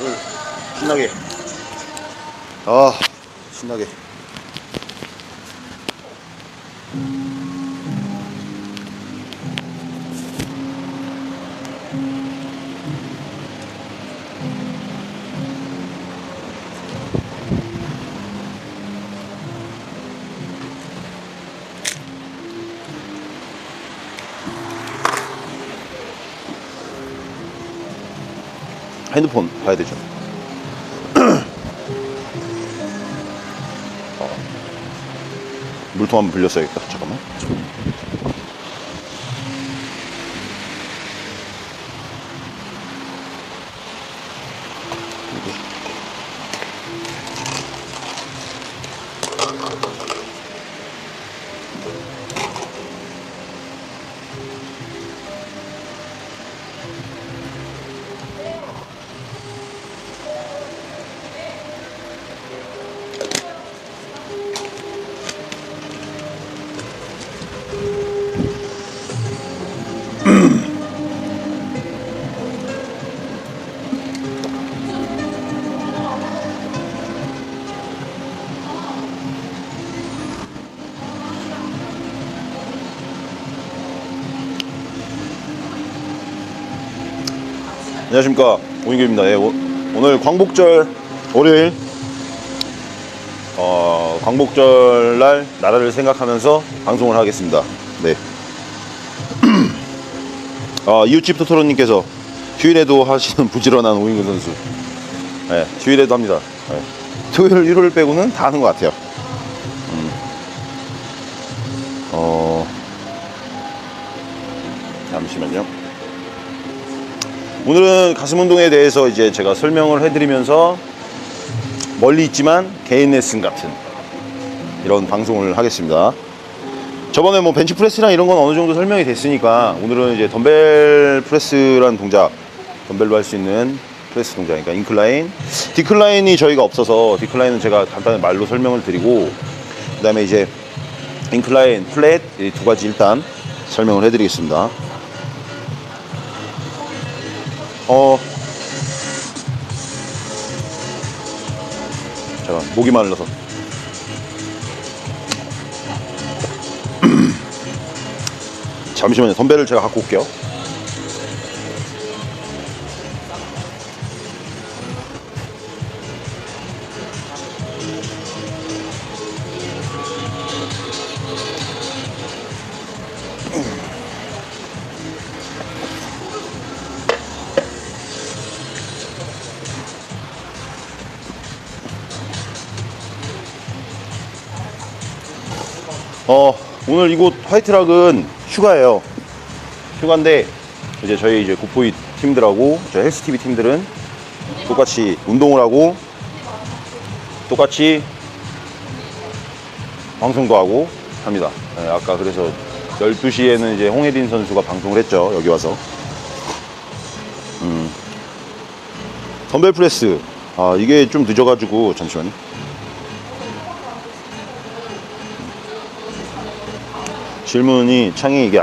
오늘 신나게 아 신나게 핸드폰 봐야 되죠. 물통 한번 빌렸어야겠다. 잠깐만. 안녕하십니까, 오인규입니다. 예, 오늘 광복절 월요일 광복절날 나라를 생각하면서 방송을 하겠습니다. 네. 이웃집 토토로님께서 휴일에도 하시는 부지런한 오인규 선수. 네, 휴일에도 합니다. 네. 토요일, 일요일 빼고는 다 하는 것 같아요. 잠시만요. 오늘은 가슴 운동에 대해서 이제 제가 설명을 해드리면서 멀리 있지만 개인 레슨 같은 이런 방송을 하겠습니다. 저번에 뭐 벤치프레스랑 이런 건 어느 정도 설명이 됐으니까 오늘은 이제 덤벨 프레스라는 동작, 덤벨로 할 수 있는 프레스 동작, 그러니까 인클라인, 디클라인이 저희가 없어서 디클라인은 제가 간단히 말로 설명을 드리고, 그 다음에 이제 인클라인, 플랫, 이 두 가지 일단 설명을 해드리겠습니다. 잠깐, 목이 말라서. 잠시만요. 덤벨을 제가 갖고 올게요. 오늘 이곳 화이트락은 휴가예요. 휴가인데 이제 저희 이제 굿보이 팀들하고 저희 헬스TV 팀들은 똑같이 운동을 하고 똑같이 방송도 하고 합니다. 네, 아까 그래서 12시에는 이제 홍혜딘 선수가 방송을 했죠. 여기 와서. 덤벨 프레스. 이게 좀 늦어가지고 잠시만요. 질문이 창이 이게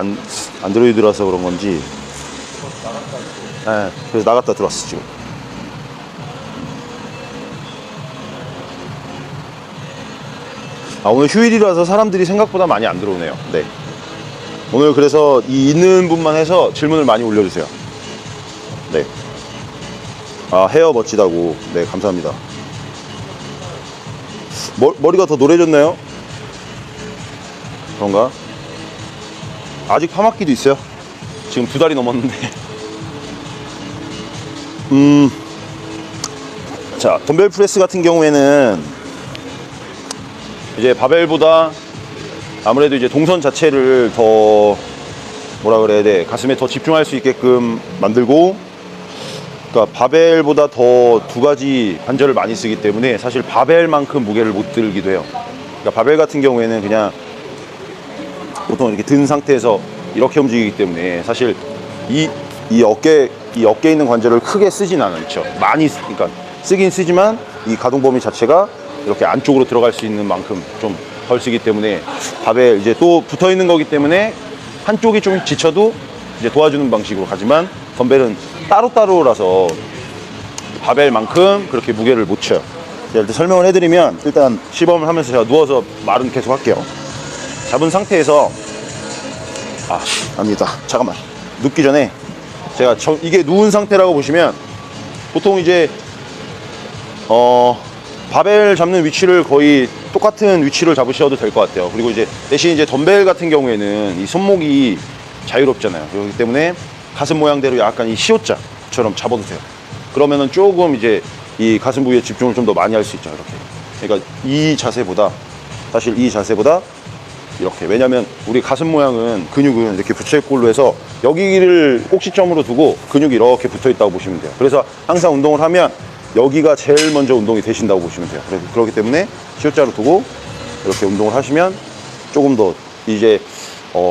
안드로이드라서 그런 건지, 네, 그래서 나갔다 들어왔어 지금. 오늘 휴일이라서 사람들이 생각보다 많이 안 들어오네요. 네. 오늘 그래서 이 있는 분만 해서 질문을 많이 올려주세요. 네. 헤어 멋지다고. 네, 감사합니다. 머리가 더 노래졌나요? 그런가? 아직 파마기도 있어요. 지금 2달이 넘었는데. 자, 덤벨 프레스 같은 경우에는 이제 바벨보다 아무래도 이제 동선 자체를 더 뭐라 그래야 돼, 가슴에 더 집중할 수 있게끔 만들고, 그러니까 바벨보다 더 두 가지 관절을 많이 쓰기 때문에 사실 바벨만큼 무게를 못 들기도 해요. 그러니까 바벨 같은 경우에는 그냥 보통 이렇게 든 상태에서 이렇게 움직이기 때문에 사실 이 어깨에 있는 관절을 크게 쓰진 않죠. 많이 그러니까 쓰긴 쓰지만 이 가동 범위 자체가 이렇게 안쪽으로 들어갈 수 있는 만큼 좀 덜 쓰기 때문에, 바벨 이제 또 붙어 있는 거기 때문에 한쪽이 좀 지쳐도 이제 도와주는 방식으로 가지만, 덤벨은 따로따로라서 바벨만큼 그렇게 무게를 못 쳐요. 자, 일단 설명을 해드리면, 일단 시범을 하면서 제가 누워서 말은 계속 할게요. 잡은 상태에서, 아닙니다. 잠깐만. 눕기 전에 제가 이게 누운 상태라고 보시면, 보통 이제 바벨 잡는 위치를 거의 똑같은 위치를 잡으셔도 될 것 같아요. 그리고 이제 대신 이제 덤벨 같은 경우에는 이 손목이 자유롭잖아요. 그렇기 때문에 가슴 모양대로 약간 이 시옷자처럼 잡아도 돼요. 그러면은 조금 이제 이 가슴 부위에 집중을 좀 더 많이 할 수 있죠. 이렇게. 그러니까 사실 이 자세보다 이렇게. 왜냐면 우리 가슴 모양은 근육은 이렇게 붙여있고 걸로 해서 여기를 꼭지점으로 두고 근육이 이렇게 붙어 있다고 보시면 돼요. 그래서 항상 운동을 하면 여기가 제일 먼저 운동이 되신다고 보시면 돼요. 그렇기 때문에 시옷자로 두고 이렇게 운동을 하시면 조금 더 이제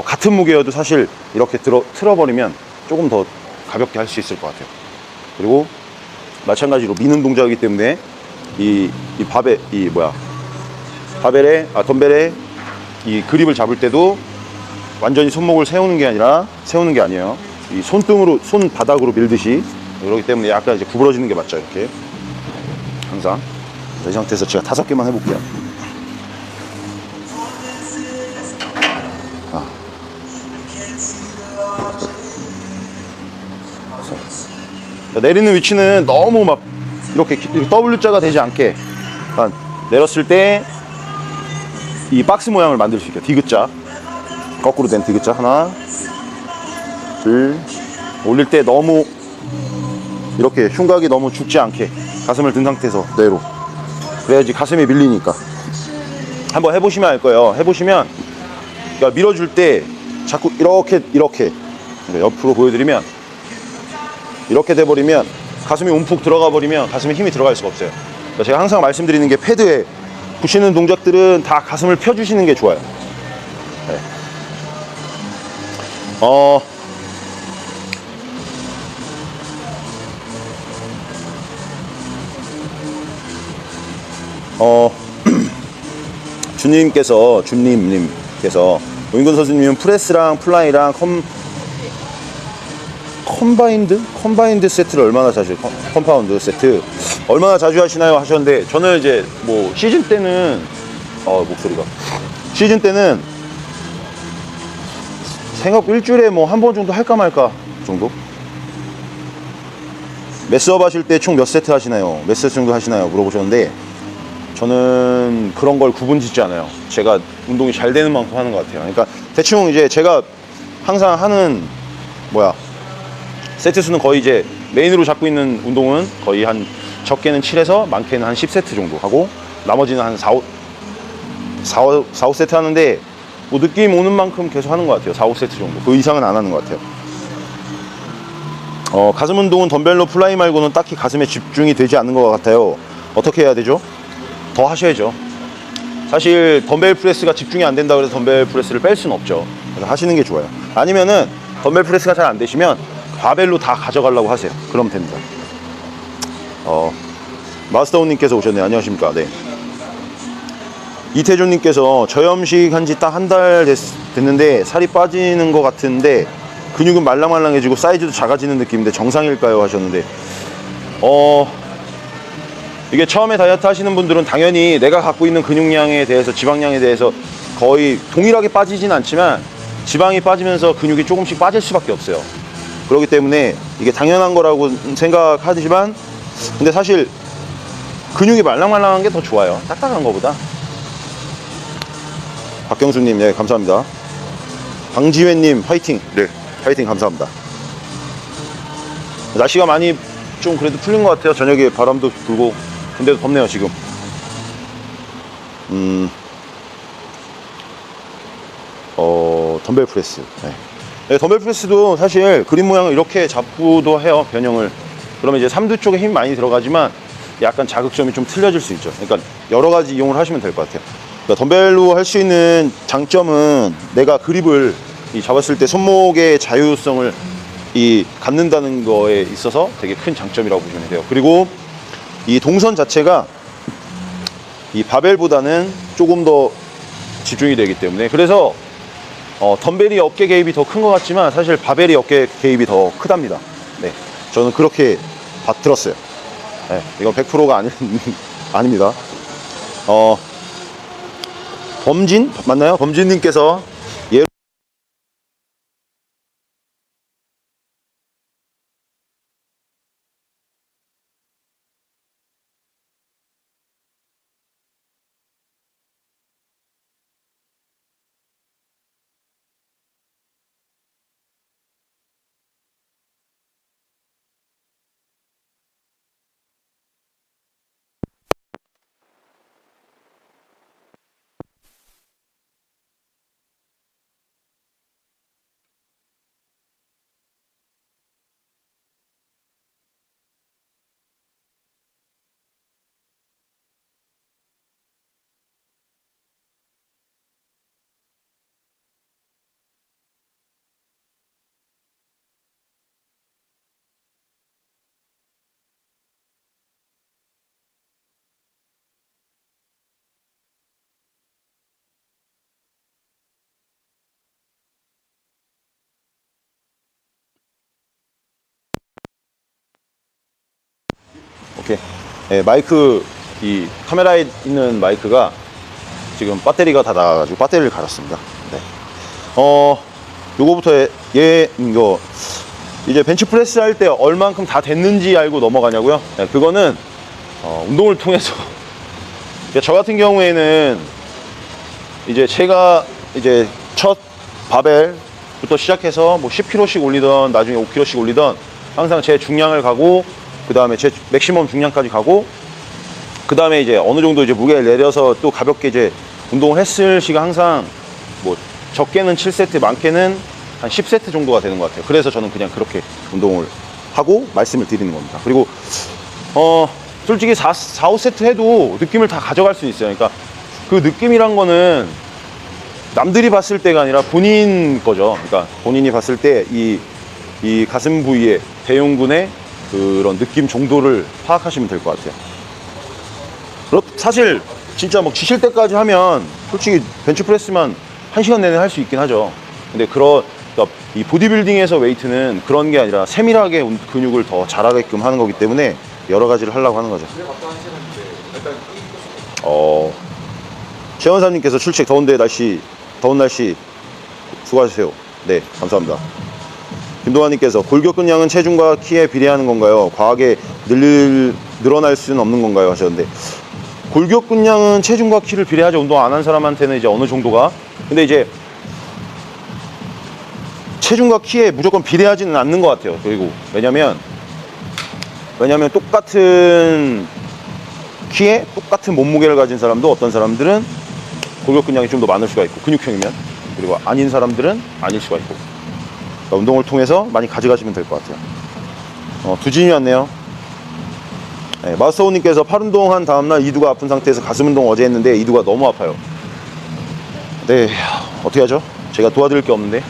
같은 무게여도 사실 이렇게 틀어버리면 조금 더 가볍게 할 수 있을 것 같아요. 그리고 마찬가지로 미는 동작이기 때문에 덤벨에 이 그립을 잡을 때도 완전히 손목을 세우는 게 아니에요. 이 손바닥으로 밀듯이. 그렇기 때문에 약간 이제 구부러지는 게 맞죠. 이렇게 항상. 이 상태에서 제가 5개만 해볼게요. 내리는 위치는 너무 막 이렇게 W자가 되지 않게 내렸을 때 이 박스 모양을 만들 수 있게 디귿자, 거꾸로 된 디귿자. 하나, 둘. 올릴 때 너무 이렇게 흉곽이 너무 죽지 않게 가슴을 든 상태에서 내로. 그래야지 가슴이 밀리니까. 한번 해보시면 알 거예요. 해보시면, 그러니까 밀어줄 때 자꾸 이렇게 그러니까 옆으로 보여드리면, 이렇게 돼버리면 가슴이 움푹 들어가 버리면 가슴에 힘이 들어갈 수가 없어요. 그러니까 제가 항상 말씀드리는 게, 패드에 부시는 동작들은 다 가슴을 펴주시는 게 좋아요. 네. 주님님께서 오인근 선수님은 프레스랑 플라이랑 컴바인드 세트를 얼마나 자주, 컴파운드 세트 얼마나 자주 하시나요 하셨는데, 저는 이제 뭐 시즌 때는 생각 일주일에 뭐 한 번 정도 할까 말까 정도. 매스업 하실 때 총 몇 세트 하시나요? 몇 세트 정도 하시나요? 물어보셨는데, 저는 그런 걸 구분 짓지 않아요. 제가 운동이 잘 되는 만큼 하는 것 같아요. 그러니까 대충 이제 제가 항상 하는 세트 수는 거의 이제 메인으로 잡고 있는 운동은 거의 한 적게는 7에서 많게는 한 10세트 정도 하고, 나머지는 한 4, 5세트 하는데, 뭐 느낌 오는 만큼 계속 하는 것 같아요. 4, 5세트 정도. 그 이상은 안 하는 것 같아요. 가슴 운동은 덤벨로 플라이 말고는 딱히 가슴에 집중이 되지 않는 것 같아요. 어떻게 해야 되죠? 더 하셔야죠. 사실 덤벨 프레스가 집중이 안 된다고 해서 덤벨 프레스를 뺄 수는 없죠. 그래서 하시는 게 좋아요. 아니면은 덤벨 프레스가 잘 안 되시면 바벨로 다 가져가려고 하세요. 그러면 됩니다. 마스터온님께서 오셨네요. 안녕하십니까. 네. 이태준님께서 저염식 한지 딱 한 달 됐는데 살이 빠지는 것 같은데 근육은 말랑말랑해지고 사이즈도 작아지는 느낌인데 정상일까요? 하셨는데, 이게 처음에 다이어트 하시는 분들은 당연히 내가 갖고 있는 근육량에 대해서, 지방량에 대해서 거의 동일하게 빠지진 않지만 지방이 빠지면서 근육이 조금씩 빠질 수밖에 없어요. 그렇기 때문에 이게 당연한 거라고 생각하지만, 근데 사실 근육이 말랑말랑한 게 더 좋아요. 딱딱한 거보다. 박경수님, 네, 감사합니다. 방지회님, 화이팅. 네, 화이팅 감사합니다. 날씨가 많이 좀 그래도 풀린 것 같아요. 저녁에 바람도 불고. 근데도 덥네요, 지금. 덤벨 프레스. 네. 네, 덤벨 프레스도 사실 그림 모양을 이렇게 잡고도 해요, 변형을. 그러면 이제 삼두 쪽에 힘이 많이 들어가지만 약간 자극점이 좀 틀려질 수 있죠. 그러니까 여러 가지 이용을 하시면 될 것 같아요. 그러니까 덤벨로 할 수 있는 장점은 내가 그립을 잡았을 때 손목의 자유성을 갖는다는 거에 있어서 되게 큰 장점이라고 보시면 돼요. 그리고 이 동선 자체가 이 바벨보다는 조금 더 집중이 되기 때문에, 그래서 덤벨이 어깨 개입이 더 큰 것 같지만 사실 바벨이 어깨 개입이 더 크답니다. 네, 저는 그렇게 들었어요. 네, 이건 100%가 아닙니다. 범진 맞나요? 범진님께서 예. 오케이. 네, 마이크 이 카메라에 있는 마이크가 지금 배터리가 다 나가가지고 배터리를 갈았습니다. 네. 요거부터 이거 이제 벤치프레스 할 때 얼만큼 다 됐는지 알고 넘어가냐고요? 네, 그거는 운동을 통해서 저 같은 경우에는 이제 제가 이제 첫 바벨부터 시작해서 뭐 10kg씩 올리던 나중에 5kg씩 올리던 항상 제 중량을 가고 그 다음에 제 맥시멈 중량까지 가고 그 다음에 이제 어느 정도 이제 무게를 내려서 또 가볍게 이제 운동을 했을 시가 항상 뭐 적게는 7세트 많게는 한 10세트 정도가 되는 것 같아요. 그래서 저는 그냥 그렇게 운동을 하고 말씀을 드리는 겁니다. 그리고 솔직히 4, 5세트 해도 느낌을 다 가져갈 수 있어요. 그러니까 그 느낌이란 거는 남들이 봤을 때가 아니라 본인 거죠. 그러니까 본인이 봤을 때 이 가슴 부위의 대흉근의 그런 느낌 정도를 파악하시면 될 것 같아요. 사실 진짜 막 지칠 때까지 하면 솔직히 벤치프레스만 1시간 내내 할 수 있긴 하죠. 근데 그러니까 이 보디빌딩에서 웨이트는 그런 게 아니라 세밀하게 근육을 더 자라게끔 하는 거기 때문에 여러 가지를 하려고 하는 거죠. 최원사님께서 출첵 더운 날씨 수고하세요. 네, 감사합니다. 김동환님께서 골격근량은 체중과 키에 비례하는 건가요? 과하게 늘어날 수는 없는 건가요? 하셨는데 골격근량은 체중과 키를 비례하죠. 운동 안 한 사람한테는 이제 어느 정도가. 근데 이제 체중과 키에 무조건 비례하지는 않는 것 같아요. 그리고 왜냐면 똑같은 키에 똑같은 몸무게를 가진 사람도 어떤 사람들은 골격근량이 좀 더 많을 수가 있고 근육형이면, 그리고 아닌 사람들은 아닐 수가 있고. 그러니까 운동을 통해서 많이 가져가시면 될 것 같아요. 두진이 왔네요. 네, 마스터우님께서 팔 운동한 다음날 이두가 아픈 상태에서 가슴 운동 어제 했는데 이두가 너무 아파요. 네, 어떻게 하죠? 제가 도와드릴 게 없는데.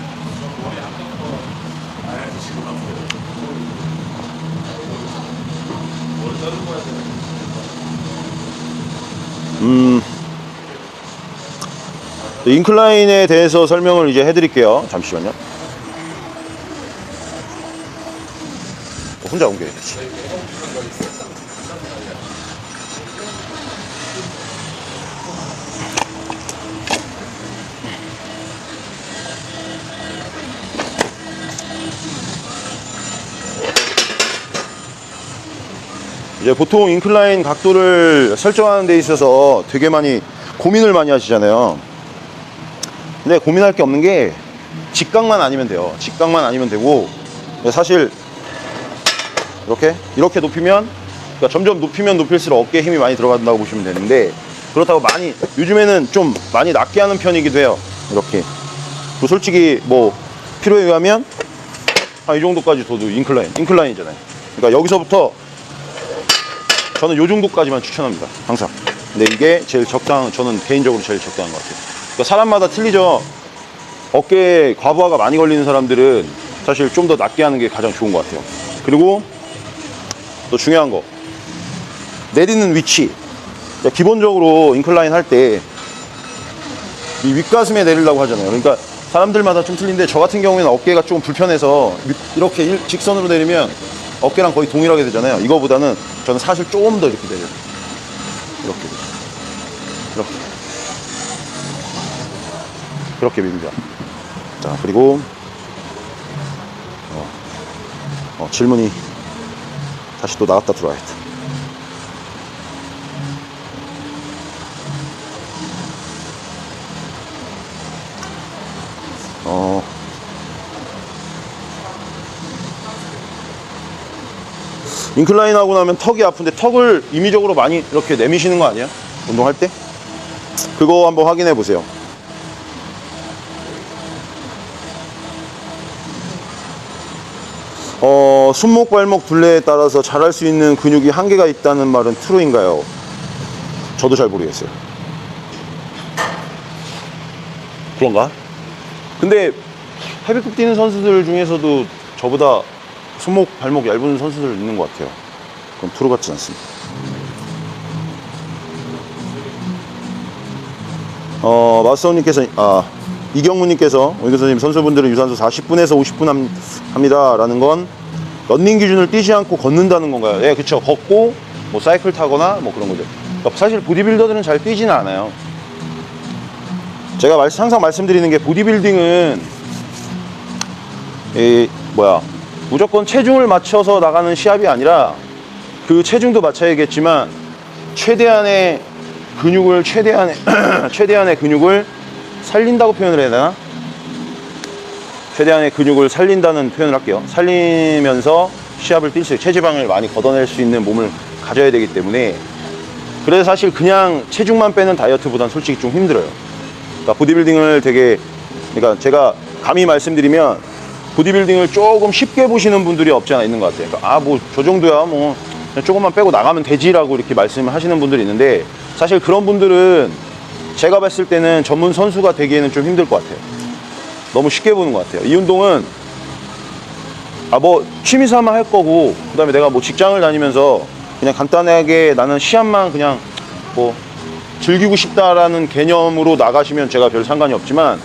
인클라인에 대해서 설명을 이제 해드릴게요. 잠시만요. 혼자 옮겨야겠지. 이제 보통 인클라인 각도를 설정하는 데 있어서 되게 많이 고민을 많이 하시잖아요. 근데 고민할 게 없는 게 직각만 아니면 돼요. 직각만 아니면 되고, 사실 이렇게 높이면, 그러니까 점점 높이면 높일수록 어깨에 힘이 많이 들어간다고 보시면 되는데, 그렇다고 요즘에는 좀 많이 낮게 하는 편이기도 해요. 이렇게. 그리고 솔직히 뭐 필요에 의하면 이 정도까지 둬도 인클라인이잖아요. 그러니까 여기서부터 저는 요 정도까지만 추천합니다. 항상. 근데 이게 저는 개인적으로 제일 적당한 것 같아요. 그러니까 사람마다 틀리죠. 어깨에 과부하가 많이 걸리는 사람들은 사실 좀 더 낮게 하는 게 가장 좋은 것 같아요. 그리고 또 중요한 거, 내리는 위치. 기본적으로 인클라인 할 때 이 윗가슴에 내리려고 하잖아요. 그러니까 사람들마다 좀 틀린데, 저 같은 경우에는 어깨가 좀 불편해서 이렇게 직선으로 내리면 어깨랑 거의 동일하게 되잖아요. 이거보다는 저는 사실 조금 더 이렇게 내려요. 이렇게. 이렇게. 그렇게 밉니다. 자, 그리고 질문이 다시 또 나갔다 들어와야겠다. 인클라인 하고 나면 턱이 아픈데 턱을 임의적으로 많이 이렇게 내미시는 거 아니에요? 운동할 때? 그거 한번 확인해 보세요. 손목 발목 둘레에 따라서 자랄 수 있는 근육이 한계가 있다는 말은 트루인가요? 저도 잘 모르겠어요. 그런가? 근데 헤비급 뛰는 선수들 중에서도 저보다 손목 발목 얇은 선수들 있는 것 같아요. 그럼 트루 같진 않습니다. 마스터님께서 이경무님께서 오인 교수님, 선수분들은 유산소 40분에서 50분 합니다 라는 건 런닝 기준을 뛰지 않고 걷는다는 건가요? 네, 그쵸. 걷고 뭐 사이클 타거나 뭐 그런 거죠. 그러니까 사실 보디빌더들은 잘 뛰지는 않아요. 제가 항상 말씀드리는 게, 보디빌딩은 무조건 체중을 맞춰서 나가는 시합이 아니라, 그 체중도 맞춰야겠지만 최대한의 근육을 최대한의 근육을 살린다고 표현을 해야 되나? 최대한의 근육을 살린다는 표현을 할게요. 살리면서 시합을 뛸 수 있어요. 체지방을 많이 걷어낼 수 있는 몸을 가져야 되기 때문에. 그래서 사실 그냥 체중만 빼는 다이어트보다는 솔직히 좀 힘들어요. 그러니까 보디빌딩을 그러니까 제가 감히 말씀드리면, 보디빌딩을 조금 쉽게 보시는 분들이 없지 않아 있는 것 같아요. 그러니까 뭐 저 정도야 뭐 그냥 조금만 빼고 나가면 되지라고 이렇게 말씀하시는 분들이 있는데, 사실 그런 분들은 제가 봤을 때는 전문 선수가 되기에는 좀 힘들 것 같아요. 너무 쉽게 보는 것 같아요. 이 운동은 뭐 취미 삼아 할 거고, 그 다음에 내가 뭐 직장을 다니면서 그냥 간단하게 나는 시합만 그냥 뭐 즐기고 싶다라는 개념으로 나가시면 제가 별 상관이 없지만,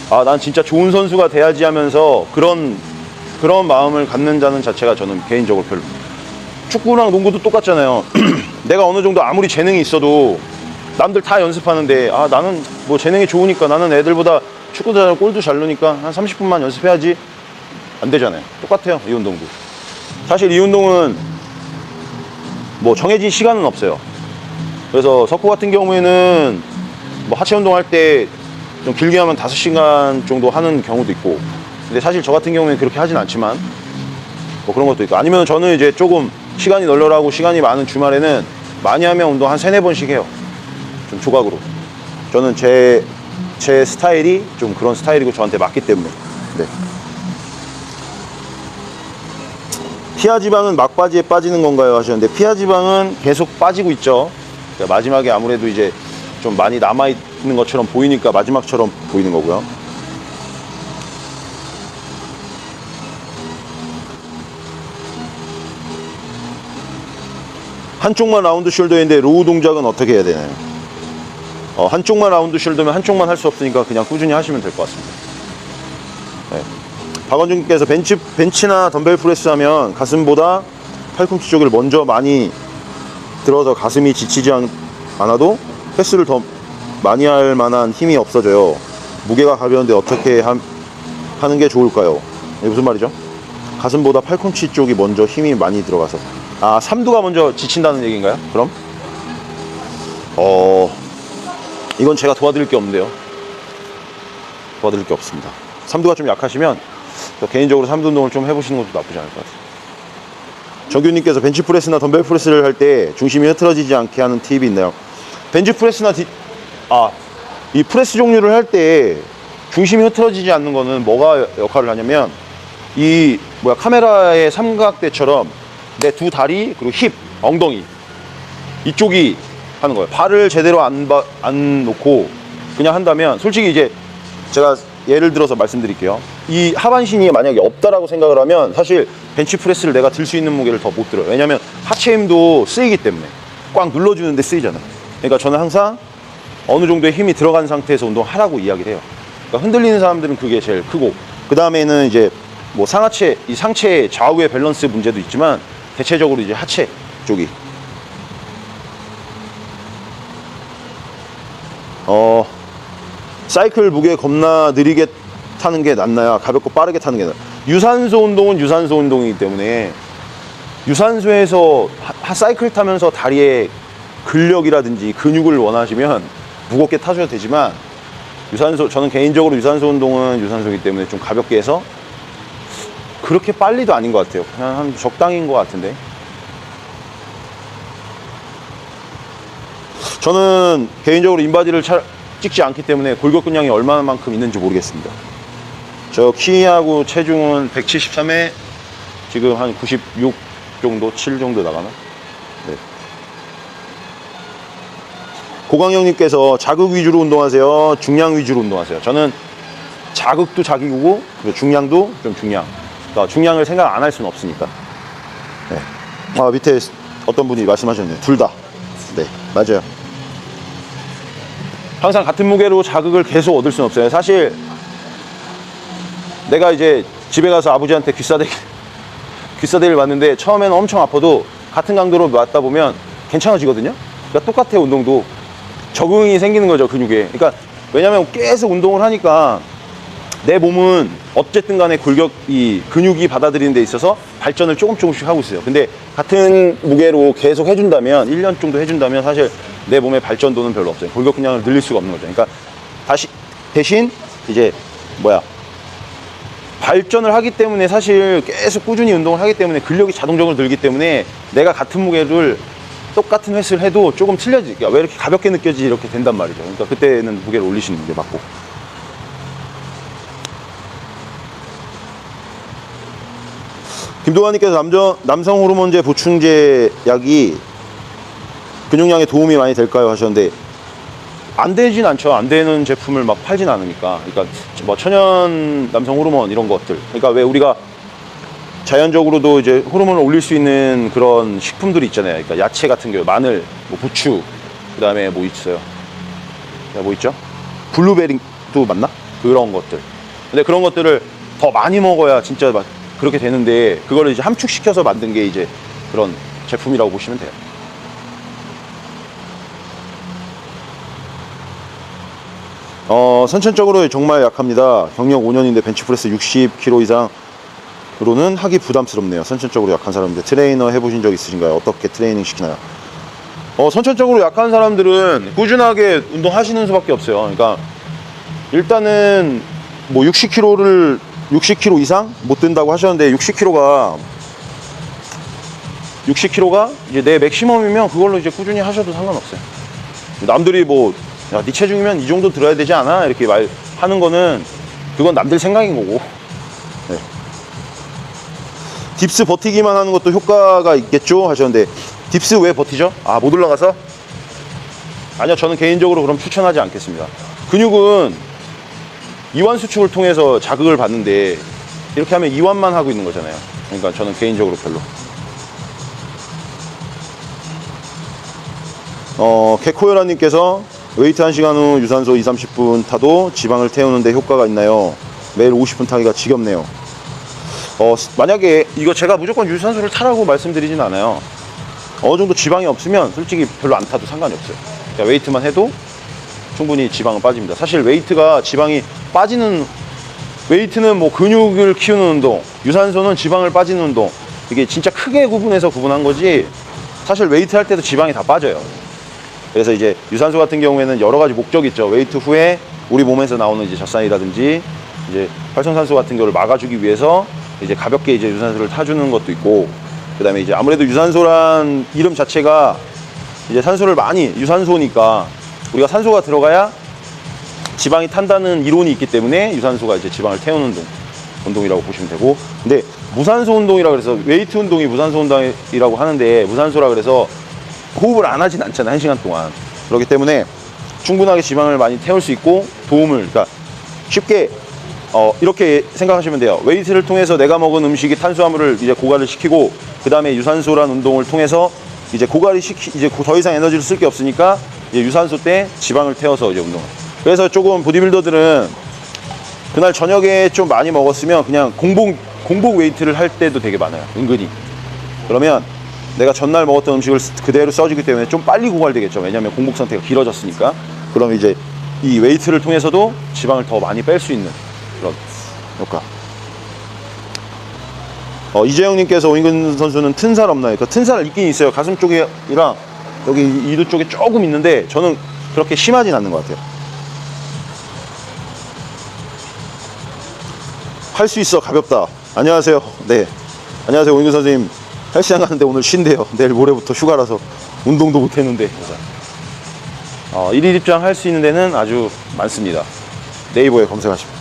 난 진짜 좋은 선수가 돼야지 하면서 그런 마음을 갖는 자는 자체가 저는 개인적으로 별로. 축구랑 농구도 똑같잖아요. 내가 어느 정도 아무리 재능이 있어도 남들 다 연습하는데, 나는 뭐 재능이 좋으니까, 나는 애들보다 축구도 잘하고 골도 잘 넣으니까 한 30분만 연습해야지. 안 되잖아요. 똑같아요, 이 운동도. 사실 이 운동은 뭐 정해진 시간은 없어요. 그래서 석구 같은 경우에는 뭐 하체 운동할 때 좀 길게 하면 5시간 정도 하는 경우도 있고, 근데 사실 저 같은 경우에는 그렇게 하진 않지만 뭐 그런 것도 있고, 아니면 저는 이제 조금 시간이 널널하고 시간이 많은 주말에는 많이 하면 운동 한 3-4번씩 해요. 좀 조각으로. 저는 제 스타일이 좀 그런 스타일이고 저한테 맞기 때문에. 네. 피하 지방은 막바지에 빠지는 건가요? 하셨는데, 피하 지방은 계속 빠지고 있죠. 그러니까 마지막에 아무래도 이제 좀 많이 남아있는 것처럼 보이니까 마지막처럼 보이는 거고요. 한쪽만 라운드 숄더인데 로우 동작은 어떻게 해야 되나요? 한쪽만 라운드 숄더면 한쪽만 할 수 없으니까 그냥 꾸준히 하시면 될 것 같습니다. 네. 박원중님께서 벤치나 덤벨 프레스 하면 가슴보다 팔꿈치 쪽을 먼저 많이 들어서 가슴이 지치지 않아도 횟수를 더 많이 할 만한 힘이 없어져요. 무게가 가벼운데 어떻게 하는 게 좋을까요? 이게 무슨 말이죠? 가슴보다 팔꿈치 쪽이 먼저 힘이 많이 들어가서. 삼두가 먼저 지친다는 얘기인가요? 그럼? 이건 제가 도와드릴 게 없는데요. 도와드릴 게 없습니다. 삼두가 좀 약하시면 개인적으로 삼두 운동을 좀 해보시는 것도 나쁘지 않을 것 같아요. 정규님께서 벤치프레스나 덤벨 프레스를 할 때 중심이 흐트러지지 않게 하는 팁이 있나요? 벤치프레스나 이 프레스 종류를 할 때 중심이 흐트러지지 않는 거는 뭐가 역할을 하냐면, 카메라의 삼각대처럼 내 두 다리, 그리고 힙, 엉덩이 이쪽이 하는 거예요. 발을 제대로 안 놓고 그냥 한다면, 솔직히 이제 제가 예를 들어서 말씀드릴게요. 이 하반신이 만약에 없다라고 생각을 하면 사실 벤치프레스를 내가 들 수 있는 무게를 더 못 들어요. 왜냐면 하체 힘도 쓰이기 때문에 꽉 눌러주는데 쓰이잖아요. 그러니까 저는 항상 어느 정도의 힘이 들어간 상태에서 운동하라고 이야기를 해요. 그러니까 흔들리는 사람들은 그게 제일 크고, 그 다음에는 이제 뭐 상체, 이 상체의 좌우의 밸런스 문제도 있지만, 대체적으로 이제 하체, 이쪽이. 사이클 무게 겁나 느리게 타는 게 낫나요? 가볍고 빠르게 타는 게 낫나요? 유산소 운동은 유산소 운동이기 때문에 유산소에서 사이클 타면서 다리에 근력이라든지 근육을 원하시면 무겁게 타셔도 되지만 저는 개인적으로 유산소 운동은 유산소이기 때문에 좀 가볍게 해서 그렇게 빨리도 아닌 것 같아요. 그냥 한 적당인 것 같은데. 저는 개인적으로 인바디를 찍지 않기 때문에 골격근량이 얼마만큼 있는지 모르겠습니다. 저 키하고 체중은 173에 지금 한 96 정도, 7 정도 나가나? 네. 고강형님께서 자극 위주로 운동하세요? 중량 위주로 운동하세요? 저는 자극도 자극이고 중량도 좀 중량. 그러니까 중량을 생각 안 할 수는 없으니까. 네. 밑에 어떤 분이 말씀하셨네요. 둘 다. 네, 맞아요. 항상 같은 무게로 자극을 계속 얻을 수는 없어요. 사실 내가 이제 집에 가서 아버지한테 귀싸대기를 맞는데 처음에는 엄청 아파도 같은 강도로 맞다 보면 괜찮아지거든요. 그러니까 똑같아요. 운동도 적응이 생기는 거죠, 근육에. 그러니까 왜냐면 계속 운동을 하니까 내 몸은 어쨌든 간에 근육이 받아들이는 데 있어서 발전을 조금씩 하고 있어요. 근데 같은 무게로 계속 해준다면 1년 정도 해준다면 사실 내 몸의 발전도는 별로 없어요. 골격근량을 늘릴 수가 없는 거죠. 그러니까 대신 이제 발전을 하기 때문에 사실 계속 꾸준히 운동을 하기 때문에 근력이 자동적으로 늘기 때문에 내가 같은 무게를 똑같은 횟수를 해도 조금 틀려지니까 그러니까 왜 이렇게 가볍게 느껴지지 이렇게 된단 말이죠. 그러니까 그때는 무게를 올리시는 게 맞고. 김동환님께서 남성 호르몬제 보충제 약이 근육량에 도움이 많이 될까요? 하셨는데 안 되진 않죠. 안 되는 제품을 막 팔진 않으니까. 그러니까 뭐 천연 남성 호르몬 이런 것들. 그러니까 왜 우리가 자연적으로도 이제 호르몬을 올릴 수 있는 그런 식품들이 있잖아요. 그러니까 야채 같은 경우 마늘, 뭐 부추, 그다음에 뭐 있어요? 뭐 있죠? 블루베리도 맞나? 그런 것들. 근데 그런 것들을 더 많이 먹어야 진짜 막 그렇게 되는데 그거를 이제 함축시켜서 만든 게 이제 그런 제품이라고 보시면 돼요. 선천적으로 정말 약합니다. 경력 5년인데 벤치프레스 60kg 이상으로는 하기 부담스럽네요. 선천적으로 약한 사람인데 트레이너 해보신 적 있으신가요? 어떻게 트레이닝 시키나요? 선천적으로 약한 사람들은 꾸준하게 운동하시는 수밖에 없어요. 그러니까 일단은 뭐 60kg 이상 못 든다고 하셨는데 60kg가 이제 내 맥시멈이면 그걸로 이제 꾸준히 하셔도 상관없어요. 남들이 야, 네 체중이면 이 정도 들어야 되지 않아? 이렇게 말하는 거는 그건 남들 생각인 거고. 네. 딥스 버티기만 하는 것도 효과가 있겠죠? 하셨는데 딥스 왜 버티죠? 못 올라가서? 아니요, 저는 개인적으로 그럼 추천하지 않겠습니다. 근육은 이완 수축을 통해서 자극을 받는데 이렇게 하면 이완만 하고 있는 거잖아요. 그러니까 저는 개인적으로 별로. 개코요라님께서 웨이트 1시간 후 유산소 20-30분 타도 지방을 태우는데 효과가 있나요? 매일 50분 타기가 지겹네요. 만약에 이거 제가 무조건 유산소를 타라고 말씀드리진 않아요. 어느 정도 지방이 없으면 솔직히 별로 안 타도 상관이 없어요. 그러니까 웨이트만 해도 충분히 지방은 빠집니다. 사실 웨이트는 뭐 근육을 키우는 운동, 유산소는 지방을 빠지는 운동. 이게 진짜 크게 구분한 거지. 사실 웨이트 할 때도 지방이 다 빠져요. 그래서 이제 유산소 같은 경우에는 여러 가지 목적이 있죠. 웨이트 후에 우리 몸에서 나오는 이제 젖산이라든지 이제 활성산소 같은 거를 막아주기 위해서 이제 가볍게 이제 유산소를 타주는 것도 있고, 그다음에 이제 아무래도 유산소란 이름 자체가 이제 유산소니까 우리가 산소가 들어가야 지방이 탄다는 이론이 있기 때문에 유산소가 이제 지방을 태우는 운동이라고 보시면 되고, 근데 무산소 운동이라 그래서 웨이트 운동이 무산소 운동이라고 하는데 무산소라 그래서 호흡을 안 하진 않잖아요, 1시간 동안. 그렇기 때문에 충분하게 지방을 많이 태울 수 있고 그러니까 쉽게 이렇게 생각하시면 돼요. 웨이트를 통해서 내가 먹은 음식이 탄수화물을 이제 고갈을 시키고, 그 다음에 유산소란 운동을 통해서 이제 이제 더 이상 에너지를 쓸 게 없으니까 이제 유산소 때 지방을 태워서 이제 운동을. 그래서 조금 보디빌더들은 그날 저녁에 좀 많이 먹었으면 그냥 공복 웨이트를 할 때도 되게 많아요, 은근히. 그러면 내가 전날 먹었던 음식을 그대로 써주기 때문에 좀 빨리 고갈되겠죠. 왜냐하면 공복 상태가 길어졌으니까. 그럼 이제 이 웨이트를 통해서도 지방을 더 많이 뺄 수 있는 그런 효과. 이재영님께서 오인근 선수는 튼살 없나요? 그 튼살 있긴 있어요. 가슴 쪽이랑 여기 이두 쪽에 조금 있는데 저는 그렇게 심하진 않는 것 같아요. 할 수 있어 가볍다. 안녕하세요. 네, 안녕하세요. 오인근 선생님 헬스장 가는데 오늘 쉰대요. 내일 모레부터 휴가라서 운동도 못했는데. 일일 입장 할 수 있는 데는 아주 많습니다. 네이버에 검색하시면.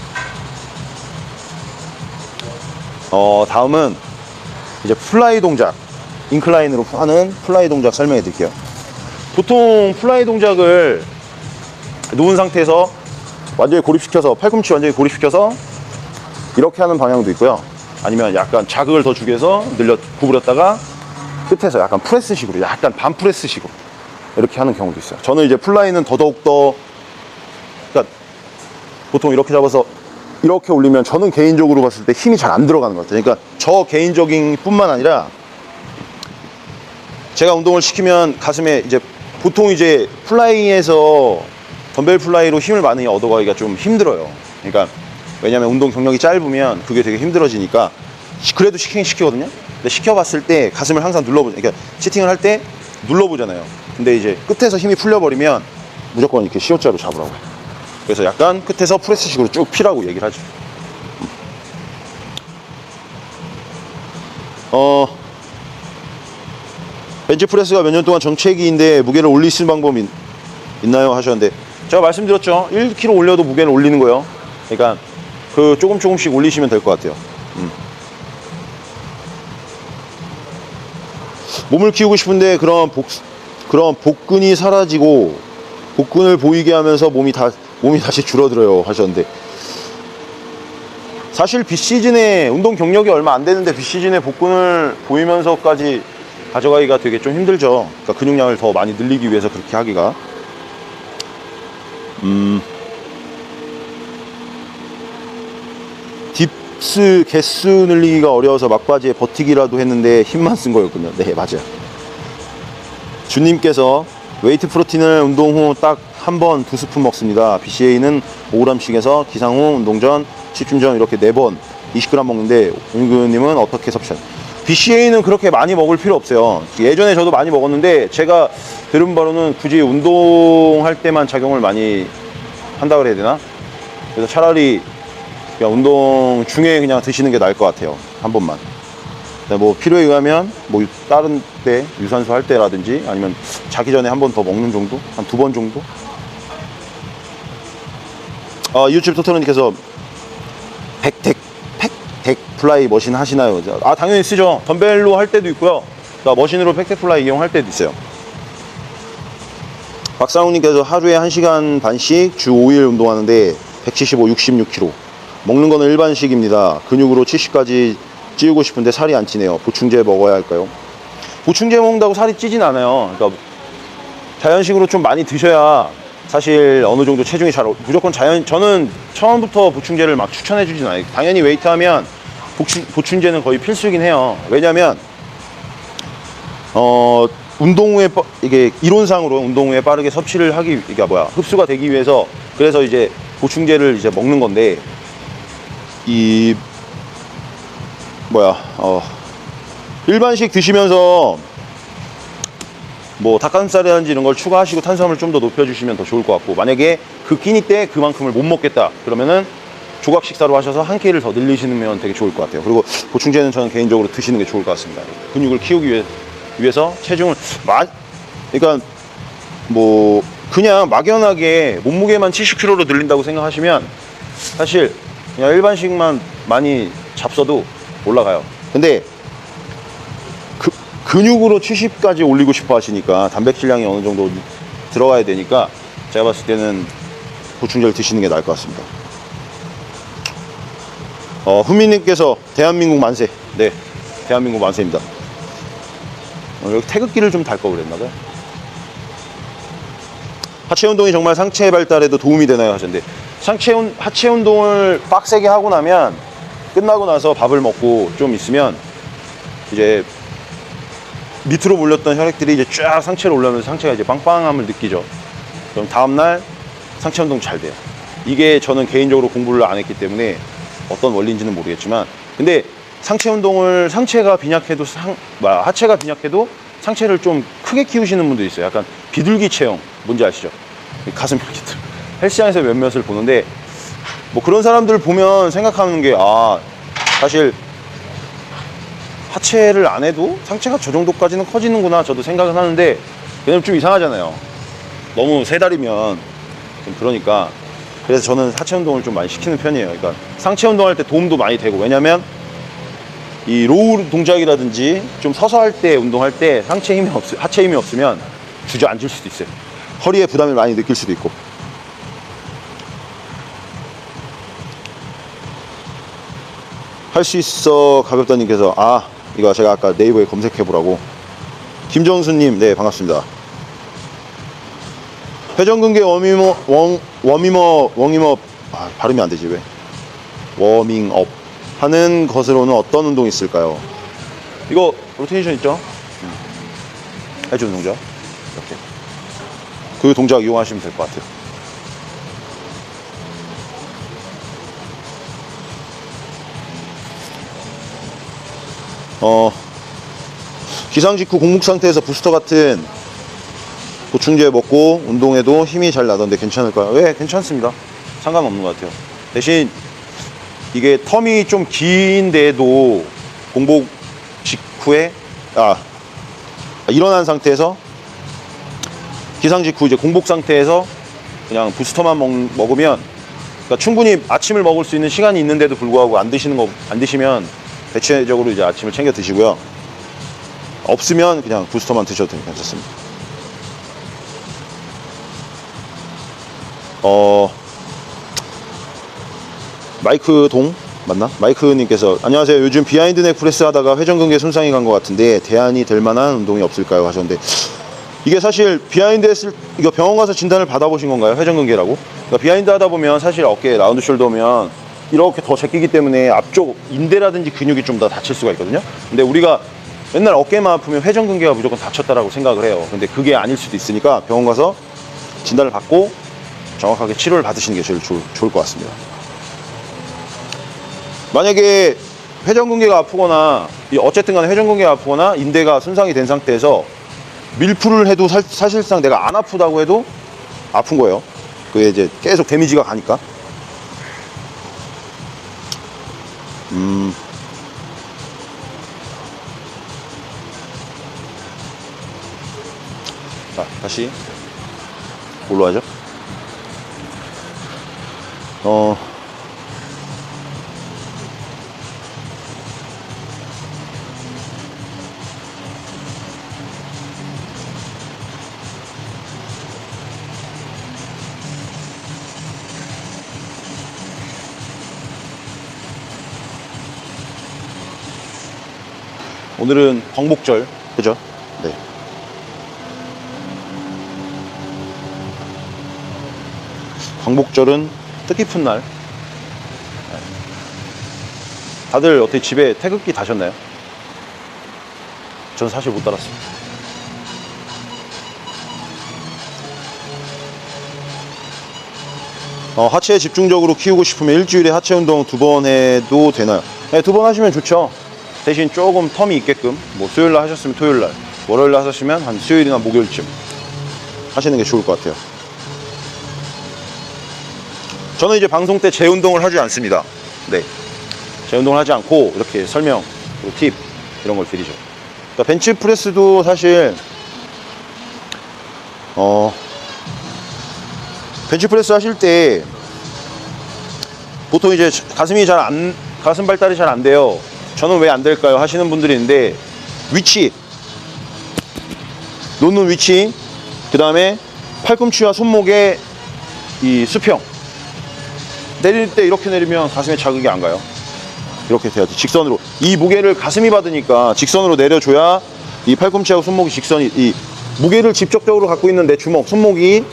다음은 이제 플라이 동작, 인클라인으로 하는 플라이 동작 설명해 드릴게요. 보통 플라이 동작을 누운 상태에서 완전히 고립시켜서, 팔꿈치 완전히 고립시켜서 이렇게 하는 방향도 있고요. 아니면 약간 자극을 더 주기 위해서 구부렸다가 끝에서 약간 프레스식으로, 약간 반프레스식으로 이렇게 하는 경우도 있어요. 저는 이제 플라이는 더더욱더, 그러니까 보통 이렇게 잡아서 이렇게 올리면 저는 개인적으로 봤을 때 힘이 잘 안 들어가는 것 같아요. 그러니까 저 개인적인 뿐만 아니라 제가 운동을 시키면 가슴에 이제 보통 이제 플라이에서 덤벨 플라이로 힘을 많이 얻어가기가 좀 힘들어요. 그러니까 왜냐면 운동 경력이 짧으면 그게 되게 힘들어지니까 그래도 시키거든요. 근데 시켜봤을 때 가슴을 항상 눌러보죠. 그러니까 치팅을 할 때 눌러보잖아요. 근데 이제 끝에서 힘이 풀려버리면 무조건 이렇게 시옷자로 잡으라고요. 그래서 약간 끝에서 프레스식으로 쭉 피라고 얘기를 하죠. 벤치프레스가 몇 년 동안 정체기인데 무게를 올릴 수 있는 방법이 있나요? 하셨는데 제가 말씀드렸죠. 1kg 올려도 무게를 올리는 거예요. 그러니까 그 조금씩 올리시면 될 것 같아요. 몸을 키우고 싶은데 그런 복근이 사라지고 복근을 보이게 하면서 몸이 다시 줄어들어요 하셨는데, 사실 비시즌에 운동 경력이 얼마 안 되는데 비시즌에 복근을 보이면서까지 가져가기가 되게 좀 힘들죠. 그러니까 근육량을 더 많이 늘리기 위해서 그렇게 하기가. 딥스 개수 늘리기가 어려워서 막바지에 버티기라도 했는데 힘만 쓴 거였군요. 네, 맞아요. 주님께서 웨이트 프로틴을 운동 후 딱 한 번 2스푼 먹습니다. BCA는 5g씩 해서 기상 후, 운동 전, 집중 전 이렇게 4번 20g 먹는데 오인근님은 어떻게 섭취하세요? BCA는 그렇게 많이 먹을 필요 없어요. 예전에 저도 많이 먹었는데 제가 들은 바로는 굳이 운동할 때만 작용을 많이 한다 그래야 되나? 그래서 차라리 그냥 운동 중에 그냥 드시는 게 나을 것 같아요. 한 번만. 뭐 필요에 의하면 뭐 다른 때 유산소 할 때라든지 아니면 자기 전에 한 번 더 먹는 정도? 한 2번 정도? 이웃집 토토님께서 팩 플라이 머신 하시나요? 당연히 쓰죠. 덤벨로 할 때도 있고요. 머신으로 팩 플라이 이용할 때도 있어요. 박상욱님께서 하루에 1시간 반씩 주 5일 운동하는데 175, 66kg. 먹는 거는 일반식입니다. 근육으로 70까지 찌우고 싶은데 살이 안 찌네요. 보충제 먹어야 할까요? 보충제 먹는다고 살이 찌진 않아요. 그러니까 자연식으로 좀 많이 드셔야 사실 어느 정도 체중이 무조건 저는 처음부터 보충제를 막 추천해 주진 않아요. 당연히 웨이트 하면 보충제는 거의 필수이긴 해요. 왜냐면 운동 후에 이게 이론상으로 운동 후에 빠르게 섭취를 흡수가 되기 위해서, 그래서 이제 보충제를 이제 먹는 건데, 일반식 드시면서 뭐 닭가슴살이라든지 이런 걸 추가하시고 탄수화물 좀 더 높여주시면 더 좋을 것 같고, 만약에 그 끼니 때 그만큼을 못 먹겠다 그러면은 조각 식사로 하셔서 한 끼를 더 늘리시면 되게 좋을 것 같아요. 그리고 보충제는 저는 개인적으로 드시는 게 좋을 것 같습니다. 근육을 키우기 위해서 체중을 그러니까 뭐 그냥 막연하게 몸무게만 70kg로 늘린다고 생각하시면 사실 그냥 일반식만 많이 잡숴도 올라가요. 근데 근육으로 70까지 올리고 싶어 하시니까 단백질량이 어느 정도 들어가야 되니까 제가 봤을 때는 보충제를 드시는 게 나을 것 같습니다. 훈민님께서 대한민국 만세. 네, 대한민국 만세입니다. 여기 태극기를 좀 달 거 그랬나봐요. 하체 운동이 정말 상체 발달에도 도움이 되나요? 하셨는데, 하체 운동을 빡세게 하고 나면 끝나고 나서 밥을 먹고 좀 있으면 이제 밑으로 몰렸던 혈액들이 이제 쫙 상체로 올라오면서 상체가 이제 빵빵함을 느끼죠. 그럼 다음날 상체 운동 잘 돼요. 이게 저는 개인적으로 공부를 안 했기 때문에 어떤 원리인지는 모르겠지만, 근데 상체 운동을 상체가 빈약해도 하체가 빈약해도 상체를 좀 크게 키우시는 분도 있어요. 약간 비둘기 체형, 뭔지 아시죠? 가슴 이렇게 헬스장에서 몇몇을 보는데, 뭐 그런 사람들 보면 생각하는 게, 사실 하체를 안 해도 상체가 저 정도까지는 커지는구나, 저도 생각은 하는데, 왜냐면 좀 이상하잖아요. 너무 세 달이면 좀 그러니까. 그래서 저는 하체 운동을 좀 많이 시키는 편이에요. 그러니까 상체 운동할 때 도움도 많이 되고, 왜냐면 이 로우 동작이라든지 좀 서서 할 때, 운동할 때 하체 힘이 없으면 주저앉을 수도 있어요. 허리에 부담을 많이 느낄 수도 있고. 할 수 있어 가볍다님께서, 이거 제가 아까 네이버에 검색해보라고. 김정수님, 네, 반갑습니다. 회전근개 워밍업, 발음이 안 되지, 왜? 워밍업 하는 것으로는 어떤 운동이 있을까요? 이거 로테이션 있죠? 해주는 동작. 이렇게. 그 동작 이용하시면 될 것 같아요. 기상 직후 공복 상태에서 부스터 같은 보충제 먹고 운동해도 힘이 잘 나던데 괜찮을까요? 네, 괜찮습니다. 상관없는 것 같아요. 대신 이게 텀이 좀 긴데도 공복 직후에 일어난 상태에서, 기상 직후 이제 공복 상태에서 그냥 부스터만 먹으면, 그러니까 충분히 아침을 먹을 수 있는 시간이 있는데도 불구하고 안 드시면 대체적으로 이제 아침을 챙겨 드시고요. 없으면 그냥 부스터만 드셔도 괜찮습니다. 마이크 동 맞나? 마이크님께서, 안녕하세요. 요즘 비하인드 넥 프레스 하다가 회전근개 손상이 간 것 같은데 대안이 될 만한 운동이 없을까요? 하셨는데, 이게 사실 비하인드 이거 병원 가서 진단을 받아보신 건가요? 회전근개라고? 그러니까 비하인드 하다 보면 사실 어깨 라운드 숄더면 이렇게 더 제끼기 때문에 앞쪽 인대라든지 근육이 좀 더 다칠 수가 있거든요. 근데 우리가 맨날 어깨만 아프면 회전근개가 무조건 다쳤다라고 생각을 해요. 근데 그게 아닐 수도 있으니까 병원 가서 진단을 받고 정확하게 치료를 받으시는 게 제일 좋을 것 같습니다. 만약에 회전근개가 아프거나, 어쨌든 간에 회전근개가 아프거나 인대가 손상이 된 상태에서 밀프를 해도 사실상 내가 안 아프다고 해도 아픈 거예요. 그게 이제 계속 데미지가 가니까. 자, 다시 뭘로 하죠? 오늘은 광복절, 그죠? 네. 광복절은 뜻깊은 날. 다들 어떻게 집에 태극기 다셨나요? 전 사실 못 달았습니다. 하체 집중적으로 키우고 싶으면 일주일에 하체 운동 2번 해도 되나요? 네, 2번 하시면 좋죠. 대신 조금 텀이 있게끔, 뭐 수요일날 하셨으면 토요일날, 월요일날 하셨으면 한 수요일이나 목요일쯤 하시는 게 좋을 것 같아요. 저는 이제 방송 때 재운동을 하지 않습니다. 네, 재운동을 하지 않고 이렇게 설명, 그리고 팁 이런 걸 드리죠. 그러니까 벤치프레스도 사실 벤치프레스 하실 때 보통 이제 가슴 발달이 잘 안 돼요. 저는 왜 안 될까요? 하시는 분들이 있는데, 위치, 놓는 위치, 그 다음에 팔꿈치와 손목의 이 수평, 내릴 때 이렇게 내리면 가슴에 자극이 안 가요. 이렇게 돼야지, 직선으로. 이 무게를 가슴이 받으니까 직선으로 내려줘야 이 팔꿈치하고 손목이 이 무게를 직접적으로 갖고 있는 내 주먹, 손목이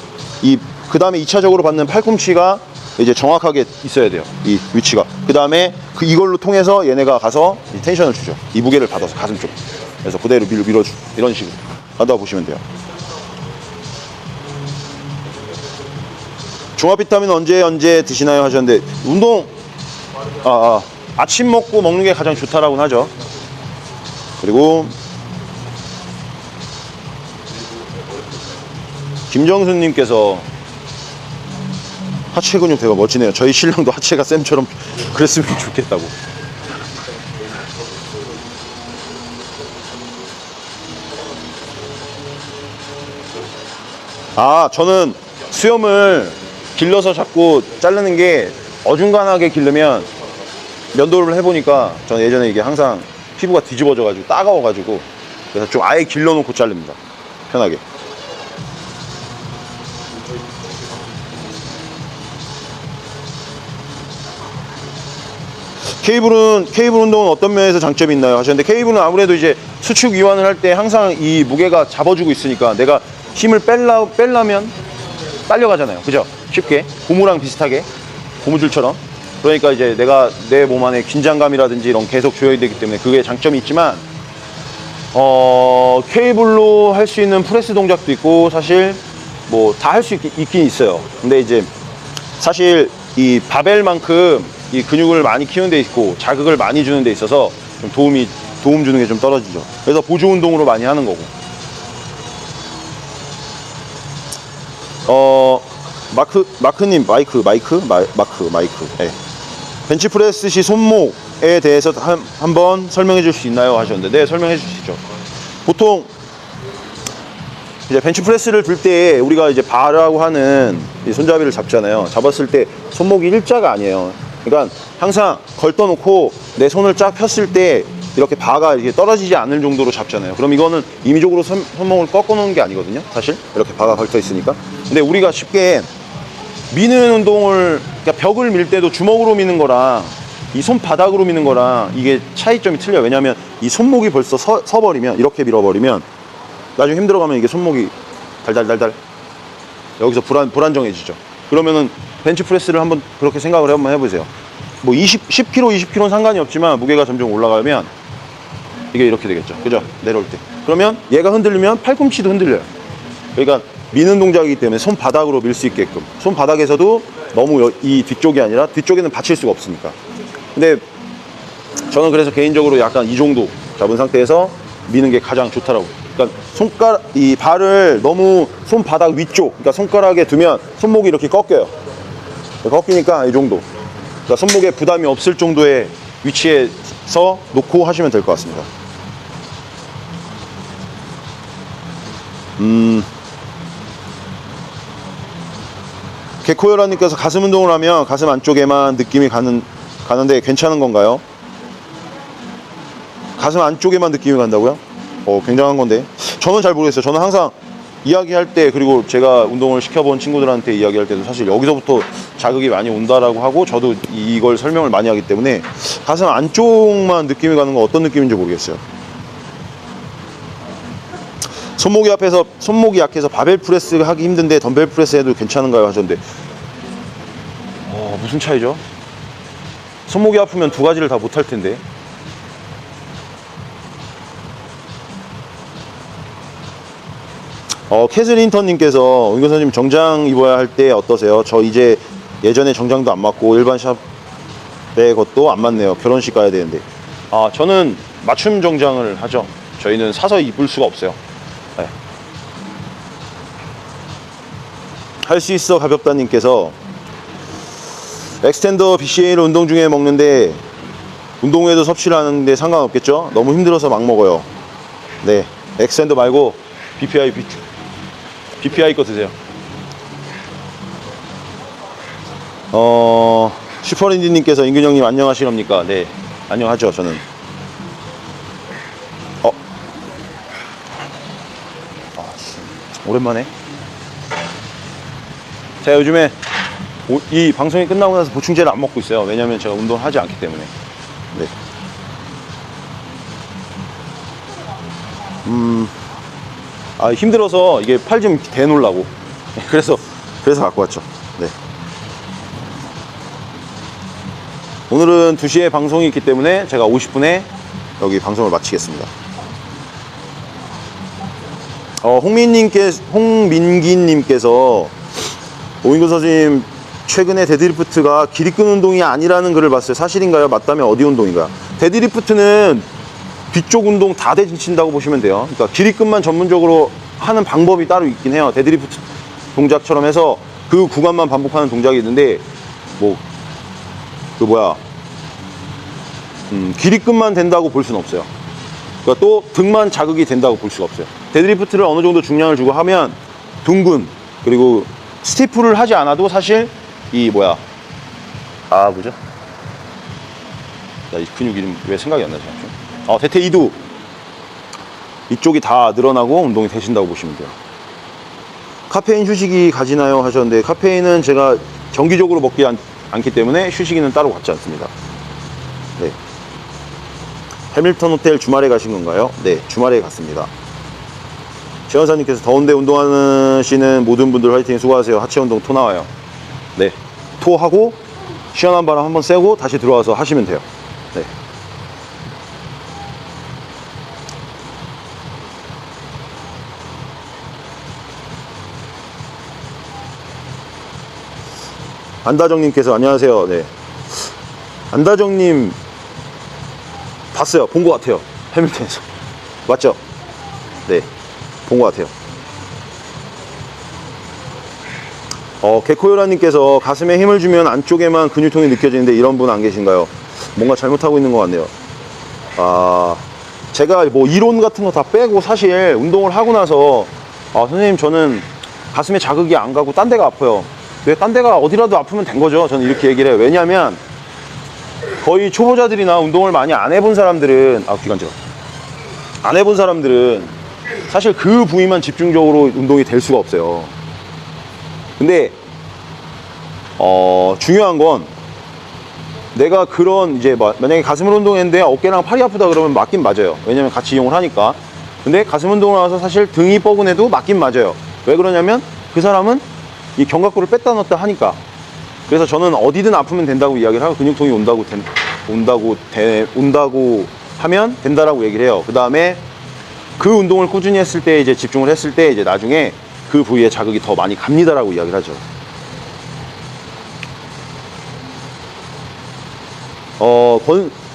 그 다음에 2차적으로 받는 팔꿈치가 이제 정확하게 있어야 돼요. 이 위치가. 그 다음에 이걸로 통해서 얘네가 가서 텐션을 주죠. 이 무게를 받아서 가슴 쪽. 그래서 그대로 밀어주 이런 식으로 하다 보시면 돼요. 종합 비타민 언제 드시나요 하셨는데, 운동 아침 먹고 먹는 게 가장 좋다라고는 하죠. 그리고 김정수님께서 하체 근육 되게 멋지네요. 저희 신랑도 하체가 쌤처럼 그랬으면 좋겠다고. 저는 수염을 길러서 자꾸 자르는 게 어중간하게 기르면, 면도를 해보니까 저는 예전에 이게 항상 피부가 뒤집어져가지고 따가워가지고, 그래서 좀 아예 길러놓고 자릅니다. 편하게. 케이블 운동은 어떤 면에서 장점이 있나요 하셨는데, 케이블은 아무래도 이제 수축 이완을 할 때 항상 이 무게가 잡아주고 있으니까 내가 힘을 빼려면 딸려가잖아요. 그죠? 쉽게 고무랑 비슷하게, 고무줄처럼. 그러니까 이제 내가 내 몸 안에 긴장감이라든지 이런 계속 조여야 되기 때문에 그게 장점이 있지만, 케이블로 할 수 있는 프레스 동작도 있고 사실 뭐 다 할 수 있긴 있어요. 근데 이제 사실 이 바벨만큼 이 근육을 많이 키우는 데 있고 자극을 많이 주는 데 있어서 좀 도움 주는 게 좀 떨어지죠. 그래서 보조 운동으로 많이 하는 거고. 마크님, 마이크. 네. 벤치프레스 시 손목에 대해서 한번 설명해 줄 수 있나요 하셨는데, 네, 설명해 주시죠. 보통 이제 벤치프레스를 들 때 우리가 이제 바라고 하는 이 손잡이를 잡잖아요. 잡았을 때 손목이 일자가 아니에요. 그러니까 항상 걸떠 놓고 내 손을 쫙 폈을 때 이렇게 바가 이렇게 떨어지지 않을 정도로 잡잖아요. 그럼 이거는 임의적으로 손목을 꺾어 놓은 게 아니거든요. 사실 이렇게 바가 걸쳐 있으니까. 근데 우리가 쉽게 미는 운동을, 그러니까 벽을 밀 때도 주먹으로 미는 거랑 이 손바닥으로 미는 거랑 이게 차이점이 틀려요. 왜냐하면 이 손목이 벌써 서버리면, 이렇게 밀어버리면 나중에 힘들어가면 이게 손목이 달달달달 여기서 불안정해지죠. 그러면은 벤치프레스를 한번 그렇게 생각을 한번 해보세요. 뭐 10kg, 20kg는 상관이 없지만 무게가 점점 올라가면 이게 이렇게 되겠죠. 그죠? 내려올 때. 그러면 얘가 흔들리면 팔꿈치도 흔들려요. 그러니까 미는 동작이기 때문에 손바닥으로 밀 수 있게끔. 손바닥에서도 너무 이 뒤쪽이 아니라, 뒤쪽에는 받칠 수가 없으니까. 근데 저는 그래서 개인적으로 약간 이 정도 잡은 상태에서 미는 게 가장 좋더라고요. 그러니까 이 발을 너무 손바닥 위쪽, 그러니까 손가락에 두면 손목이 이렇게 꺾여요. 꺾이니까 이 정도. 그러니까 손목에 부담이 없을 정도의 위치에서 놓고 하시면 될 것 같습니다. 개코요라님께서 가슴 운동을 하면 가슴 안쪽에만 느낌이 가는데 괜찮은 건가요? 가슴 안쪽에만 느낌이 간다고요? 굉장한 건데. 저는 잘 모르겠어요. 저는 항상 이야기할 때, 그리고 제가 운동을 시켜본 친구들한테 이야기할 때도 사실 여기서부터 자극이 많이 온다라고 하고, 저도 이걸 설명을 많이 하기 때문에 가슴 안쪽만 느낌이 가는 건 어떤 느낌인지 모르겠어요. 손목이 약해서 바벨 프레스 하기 힘든데 덤벨 프레스 해도 괜찮은가요 하셨는데, 무슨 차이죠? 손목이 아프면 두 가지를 다 못할 텐데. 캐슬린턴님께서 은교사님 정장 입어야 할 때 어떠세요? 저 이제 예전에 정장도 안 맞고 일반 샵의 것도 안 맞네요. 결혼식 가야 되는데. 저는 맞춤 정장을 하죠. 저희는 사서 입을 수가 없어요. 네. 할 수 있어 가볍다님께서 엑스텐더 BCA를 운동 중에 먹는데 운동 후에도 섭취를 하는데 상관없겠죠? 너무 힘들어서 막 먹어요. 네, 엑스텐더 말고 BPI 거 드세요. 슈퍼린디님께서 임근영님 안녕하시렵니까? 네, 안녕하죠. 저는 오랜만에. 제가 요즘에 이 방송이 끝나고 나서 보충제를 안 먹고 있어요. 왜냐면 제가 운동을 하지 않기 때문에. 네. 힘들어서 이게 팔 좀 대놓으려고. 그래서 갖고 왔죠. 네. 오늘은 2시에 방송이 있기 때문에 제가 50분에 여기 방송을 마치겠습니다. 홍민기님께서 오인근 선생님 최근에 데드리프트가 기립근 운동이 아니라는 글을 봤어요. 사실인가요? 맞다면 어디 운동인가요? 데드리프트는 뒤쪽 운동 다 대신친다고 보시면 돼요. 그러니까 기립근만 전문적으로 하는 방법이 따로 있긴 해요. 데드리프트 동작처럼 해서 그 구간만 반복하는 동작이 있는데 기립근만 된다고 볼 수는 없어요. 그러니까 또 등만 자극이 된다고 볼 수가 없어요. 데드리프트를 어느 정도 중량을 주고 하면 둥근 그리고 스티프를 하지 않아도 사실 뭐죠? 이 근육 이름 왜 생각이 안 나지? 대퇴 이두 이쪽이 다 늘어나고 운동이 되신다고 보시면 돼요. 카페인 휴식이 가지나요? 하셨는데 카페인은 제가 정기적으로 먹지 않기 때문에 휴식이는 따로 갖지 않습니다. 네. 해밀턴 호텔 주말에 가신 건가요? 네, 주말에 갔습니다. 최원사님께서 더운데 운동하시는 모든 분들 화이팅 수고하세요. 하체 운동 토 나와요. 네, 토하고 시원한 바람 한번 쐬고 다시 들어와서 하시면 돼요. 네. 안다정님께서 안녕하세요. 네. 안다정님 봤어요. 본 것 같아요. 해밀턴에서. 맞죠? 네. 본 것 같아요. 개코요라님께서 가슴에 힘을 주면 안쪽에만 근육통이 느껴지는데 이런 분 안 계신가요? 뭔가 잘못하고 있는 것 같네요. 제가 뭐 이론 같은 거 다 빼고 사실 운동을 하고 나서 선생님 저는 가슴에 자극이 안 가고 딴 데가 아파요. 왜 딴 데가 어디라도 아프면 된 거죠. 저는 이렇게 얘기를 해요. 왜냐면 거의 초보자들이나 운동을 많이 안 해본 사람들은 귀관절 안 해본 사람들은 사실 그 부위만 집중적으로 운동이 될 수가 없어요. 근데 중요한 건 내가 그런 만약에 가슴을 운동했는데 어깨랑 팔이 아프다 그러면 맞긴 맞아요. 왜냐면 같이 이용을 하니까. 근데 가슴 운동을 하서 사실 등이 뻐근해도 맞긴 맞아요. 왜 그러냐면 그 사람은 이 견갑골을 뺐다 넣었다 하니까. 그래서 저는 어디든 아프면 된다고 이야기를 하고 근육통이 온다고 하면 된다라고 얘기를 해요. 그 다음에 그 운동을 꾸준히 했을 때 집중을 했을 때 나중에 그 부위에 자극이 더 많이 갑니다라고 이야기를 하죠.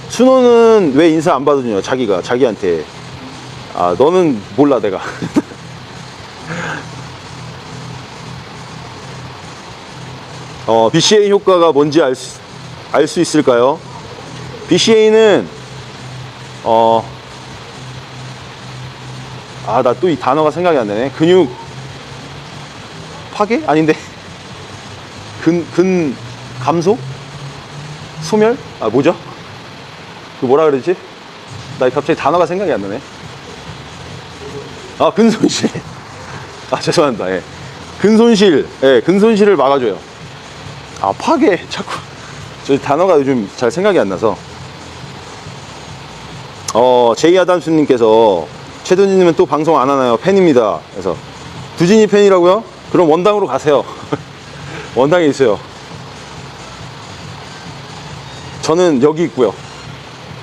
순호는 왜 인사 안 받아주냐? 자기한테. 너는 몰라 내가. BCA 효과가 뭔지 알 수 있을까요? BCA는 나 또 이 단어가 생각이 안 나네. 근육 파괴? 아닌데. 감소? 소멸? 뭐죠? 뭐라 그러지? 나 갑자기 단어가 생각이 안 나네. 근손실. 죄송합니다. 예. 근손실을 막아줘요. 파괴. 자꾸. 저 단어가 요즘 잘 생각이 안 나서. 제이아담수님께서 최두진님은 또 방송 안 하나요? 팬입니다. 그래서 두진이 팬이라고요? 그럼 원당으로 가세요. 원당에 있어요. 저는 여기 있고요.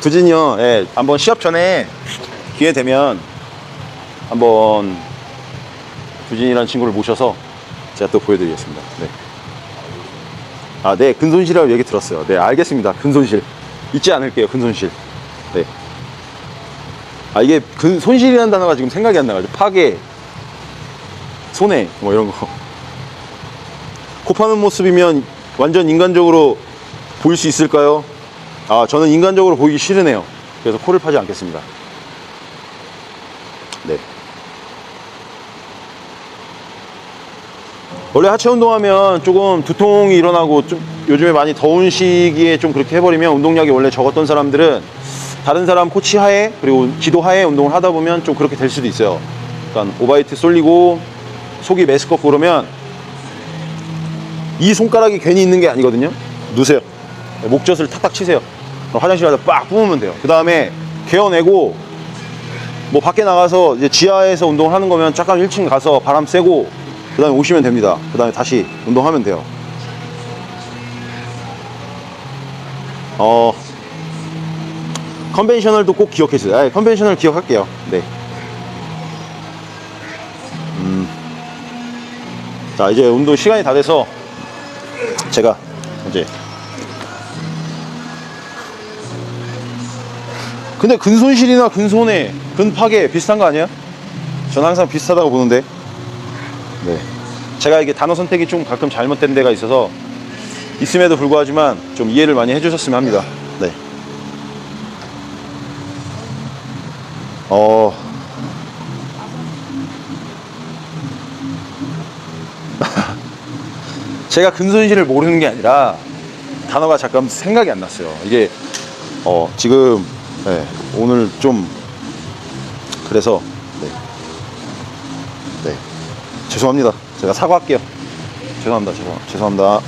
두진이요. 예, 한번 시합 전에 기회 되면 한번 두진이라는 친구를 모셔서 제가 또 보여드리겠습니다. 네. 네, 근손실이라고 얘기 들었어요. 네, 알겠습니다. 근손실 잊지 않을게요. 근손실. 네. 이게 손실이라는 단어가 지금 생각이 안 나가지고 파괴, 손해 이런 거. 코 파는 모습이면 완전 인간적으로 보일 수 있을까요? 저는 인간적으로 보이기 싫으네요. 그래서 코를 파지 않겠습니다. 네. 원래 하체 운동하면 조금 두통이 일어나고 좀 요즘에 많이 더운 시기에 좀 그렇게 해버리면 운동량이 원래 적었던 사람들은 다른 사람 코치 하에 그리고 지도 하에 운동을 하다 보면 좀 그렇게 될 수도 있어요. 그러니까 오바이트 쏠리고 속이 메스껍고 그러면 이 손가락이 괜히 있는 게 아니거든요. 누세요. 목젖을 탁탁 치세요. 화장실 가서 빡 뿜으면 돼요. 그 다음에 개어내고 뭐 밖에 나가서 이제 지하에서 운동을 하는 거면 잠깐 1층 가서 바람 쐬고 그 다음에 오시면 됩니다. 그 다음에 다시 운동하면 돼요. 컨벤셔널도 꼭 기억해주세요. 컨벤셔널 기억할게요. 네. 자, 이제 운동 시간이 다 돼서 제가 이제, 근데 근손실이나 근손해, 근파괴 비슷한 거 아니야? 저는 항상 비슷하다고 보는데. 네. 제가 이게 단어 선택이 좀 가끔 잘못된 데가 있어서 있음에도 불구하지만 좀 이해를 많이 해주셨으면 합니다. 네. 제가 근손실을 모르는 게 아니라 단어가 잠깐 생각이 안 났어요. 이게 지금 네, 오늘 좀 그래서 네. 네. 죄송합니다. 제가 사과할게요. 죄송합니다. 죄송합니다.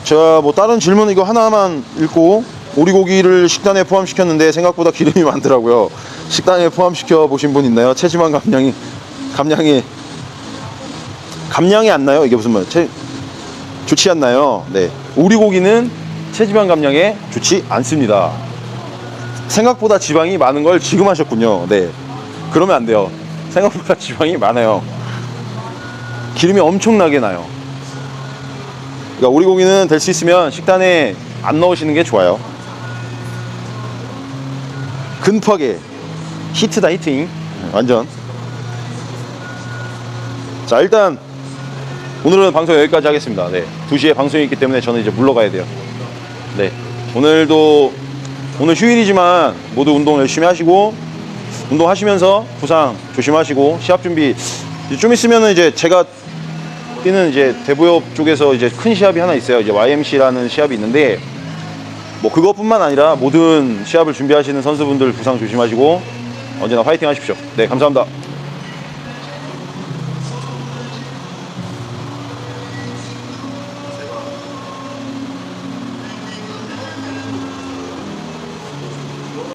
제가 뭐 다른 질문 이거 하나만 읽고, 오리고기를 식단에 포함시켰는데 생각보다 기름이 많더라고요. 식단에 포함시켜 보신 분 있나요? 체지방 감량이 안 나요? 이게 무슨 말? 좋지 않나요? 네. 오리고기는 체지방 감량에 좋지 않습니다. 생각보다 지방이 많은 걸 지금 하셨군요. 네. 그러면 안 돼요. 생각보다 지방이 많아요. 기름이 엄청나게 나요. 그러니까 오리고기는 될 수 있으면 식단에 안 넣으시는 게 좋아요. 근파괴, 히트다, 히팅. 완전. 자, 일단 오늘은 방송 여기까지 하겠습니다. 네. 2시에 방송이 있기 때문에 저는 이제 물러가야 돼요. 네. 오늘 휴일이지만 모두 운동 열심히 하시고, 운동하시면서 부상 조심하시고, 시합 준비 좀 있으면은 이제 제가 뛰는 이제 대부협 쪽에서 이제 큰 시합이 하나 있어요. 이제 YMC라는 시합이 있는데, 뭐 그것뿐만 아니라 모든 시합을 준비하시는 선수분들 부상 조심하시고 언제나 화이팅 하십시오. 네, 감사합니다.